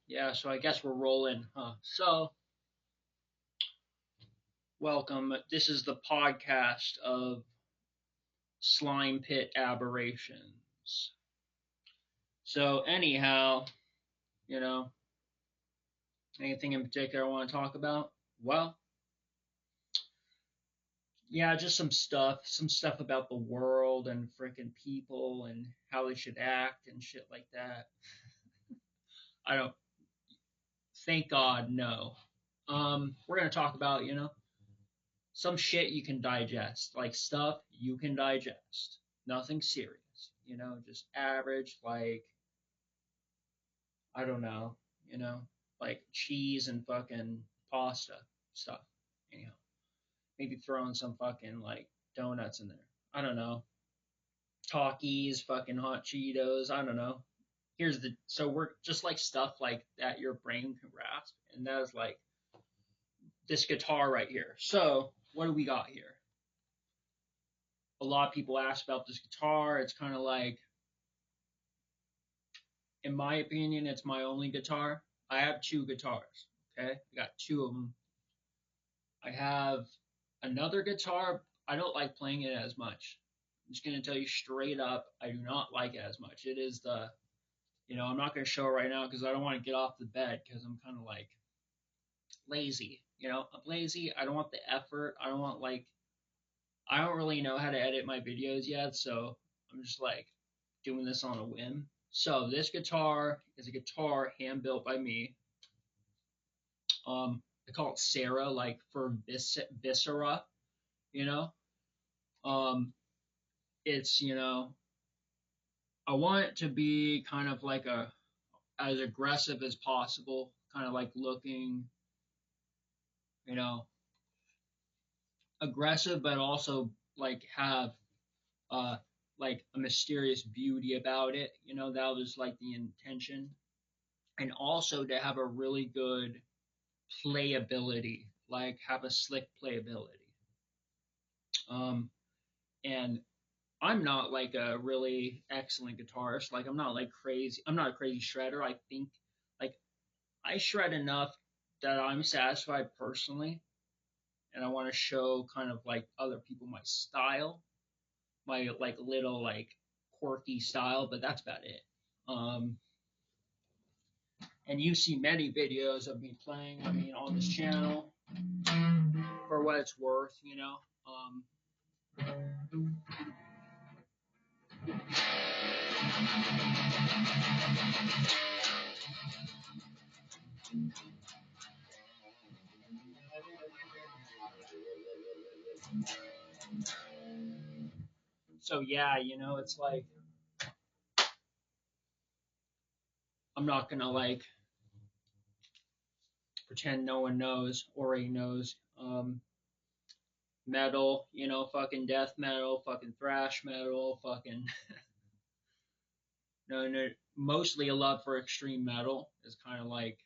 Yeah, so I guess we're rolling, huh? So, welcome. This is the podcast of Slime Pit Aberrations. So, anyhow, you know, anything in particular I want to talk about? Well, yeah, just some stuff about the world and freaking people and how they should act and shit like that. I don't, thank God, no. We're gonna talk about, some shit you can digest, like stuff you can digest. Nothing serious, just average, like, I don't know, like cheese and fucking pasta stuff. Anyhow, maybe throw in some fucking like donuts in there. I don't know. Talkies, fucking hot Cheetos. I don't know. So we're just like stuff like that your brain can grasp, and that is like this guitar right here. So what do we got here? A lot of people ask about this guitar. It's kind of like, in my opinion, it's my only guitar. I have two guitars. Okay, I got two of them. I have another guitar. I don't like playing it as much. I'm just gonna tell you straight up, I do not like it as much. It is I'm not gonna show it right now because I don't want to get off the bed because I'm kind of like lazy. I'm lazy. I don't want the effort. I don't really know how to edit my videos yet, so I'm just like doing this on a whim. So this guitar is a guitar hand built by me. I call it Sarah, like for viscera, you know. Um, it's I want it to be kind of like a as aggressive as possible, kind of like looking, you know, aggressive, but also like have uh like a mysterious beauty about it. That was like the intention, and also to have a really good playability, like have a slick playability. Um, and I'm not like a really excellent guitarist. Like I'm not like crazy. I'm not a crazy shredder. I think like I shred enough that I'm satisfied personally, and I want to show kind of like other people my style, my like little like quirky style, but that's about it. Um, and you see many videos of me playing. I mean, on this channel, for what it's worth, So yeah, it's like I'm not gonna like pretend no one knows. Ori knows. Metal, fucking death metal, fucking thrash metal, fucking no, no, mostly a love for extreme metal is kind of like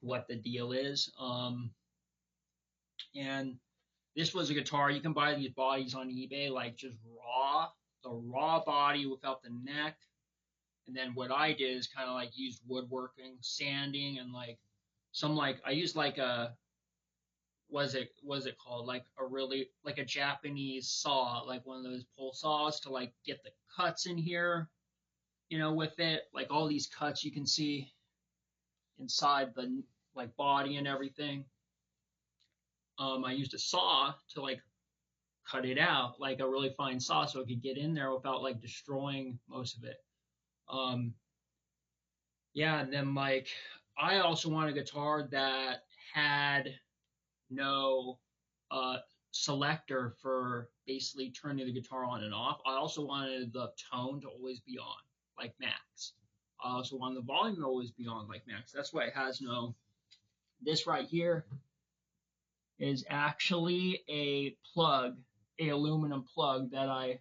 what the deal is. And this was a guitar. You can buy these bodies on eBay, like just raw, the raw body without the neck. And then what I did is kind of like used woodworking, sanding, and like some like I used like a was it called like a really like a Japanese saw, like one of those pull saws to like get the cuts in here, with it, like all these cuts you can see inside the like body and everything. I used a saw to like cut it out, like a really fine saw, so it could get in there without like destroying most of it. Um, yeah, and then like I also want a guitar that had no uh, selector for basically turning the guitar on and off. I also wanted the tone to always be on, like max. I also wanted the volume to always be on, like max. That's why it has no. This right here is actually a plug, a aluminum plug that I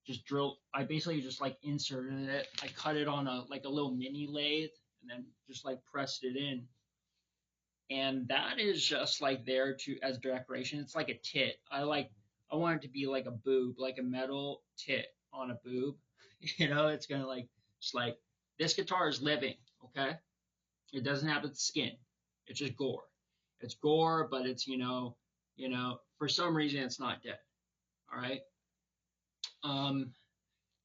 just drilled. I basically just like inserted it. I cut it on a like a little mini lathe and then just like pressed it in, and that is just like there to as decoration. It's like a tit. I want it to be like a boob, like a metal tit on a boob. It's gonna like just like this guitar is living, okay? It doesn't have its skin. It's just gore. It's gore, but it's for some reason it's not dead. All right. Um,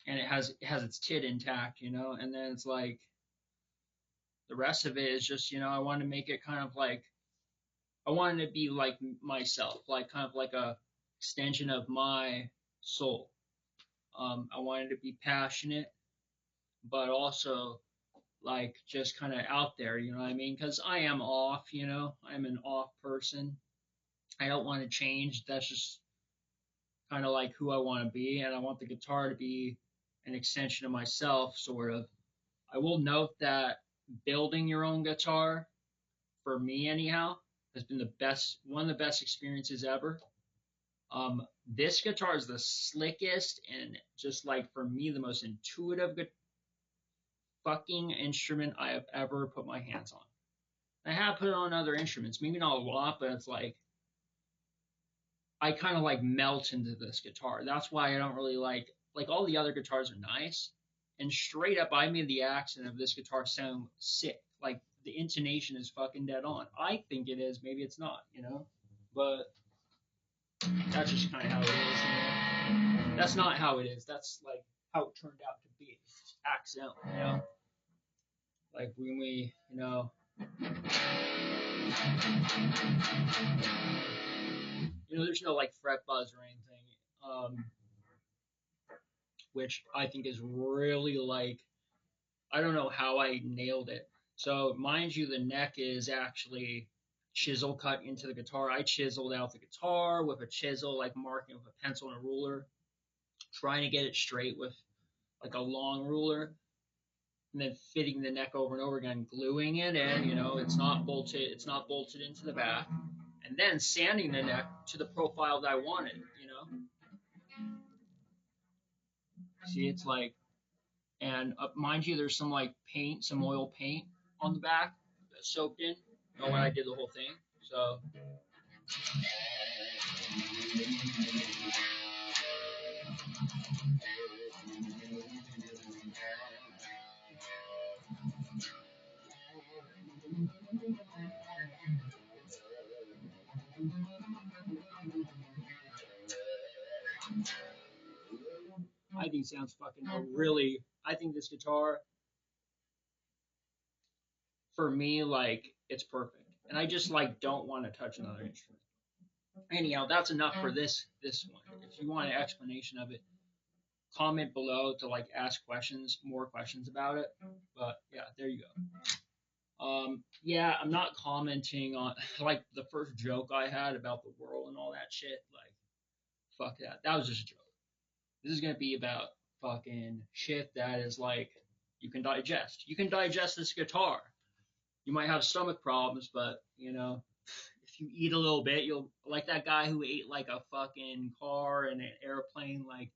and it has its tit intact, and then it's like the rest of it is just, I want to make it kind of like I wanted to be like myself, like kind of like a extension of my soul. I wanted to be passionate, but also like just kind of out there, you know what I mean? Because I am off, I'm an off person. I don't want to change. That's just kind of like who I want to be, and I want the guitar to be an extension of myself, sort of. I will note that building your own guitar, for me anyhow, has been one of the best experiences ever. This guitar is the slickest and just like for me the most intuitive fucking instrument I have ever put my hands on. I have put it on other instruments, maybe not a lot, but it's like I kind of like melt into this guitar. That's why I don't really like all the other guitars are nice. And straight up, I made the accent of this guitar sound sick. Like the intonation is fucking dead on. I think it is. Maybe it's not, But that's just kind of how it is, That's not how it is. That's like how it turned out to be. Accent, Like when there's no like fret buzz or anything. Which I think is really like, I don't know how I nailed it. So, mind you, the neck is actually chisel cut into the guitar. I chiseled out the guitar with a chisel, like marking with a pencil and a ruler, trying to get it straight with like a long ruler, and then fitting the neck over and over again, gluing it in, it's not bolted into the back, and then sanding the neck to the profile that I wanted. See, it's like, and mind you, there's some like paint, some oil paint on the back that's soaked in. When I did the whole thing, so I think it sounds fucking really. I think this guitar, for me, like it's perfect, and I just like don't want to touch another instrument. Anyhow, that's enough for this one. If you want an explanation of it, comment below to like ask more questions about it. But yeah, there you go. Yeah, I'm not commenting on like the first joke I had about the world and all that shit. Like, fuck that. That was just a joke. This is gonna be about fucking shit that is like you can digest. You can digest this guitar. You might have stomach problems, but if you eat a little bit, you'll like that guy who ate like a fucking car and an airplane like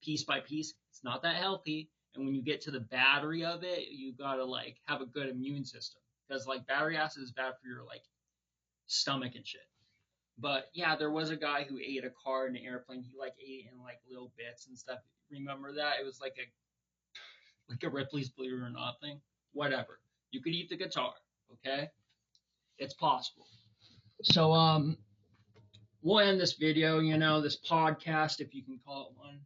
piece by piece. It's not that healthy. And when you get to the battery of it, you gotta like have a good immune system because like battery acid is bad for your like stomach and shit. But yeah, there was a guy who ate a car and an airplane. He like ate it in like little bits and stuff. Remember that? It was like a Ripley's Believe It or Not thing. Whatever. You could eat the guitar, okay? It's possible. So we'll end this video, this podcast, if you can call it one.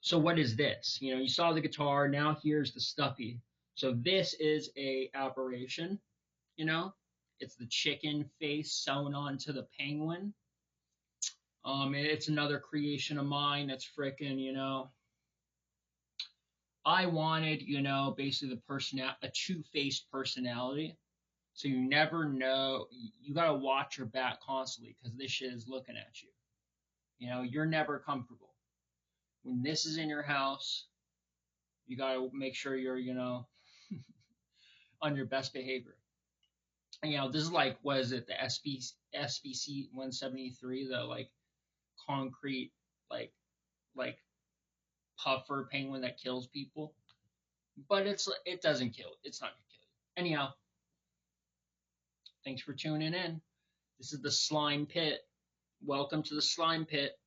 So what is this? You saw the guitar, now here's the stuffy. So this is a aberration, It's the chicken face sewn onto the penguin. It's another creation of mine that's frickin', I wanted, basically a two-faced personality. So you never know. You gotta watch your back constantly because this shit is looking at you. You're never comfortable. When this is in your house, you gotta make sure you're, on your best behavior. And, this is like, what is it? The SBC 173, the like concrete, like puffer penguin that kills people. But it doesn't kill. It's not gonna kill you. Anyhow, thanks for tuning in. This is the Slime Pit. Welcome to the Slime Pit.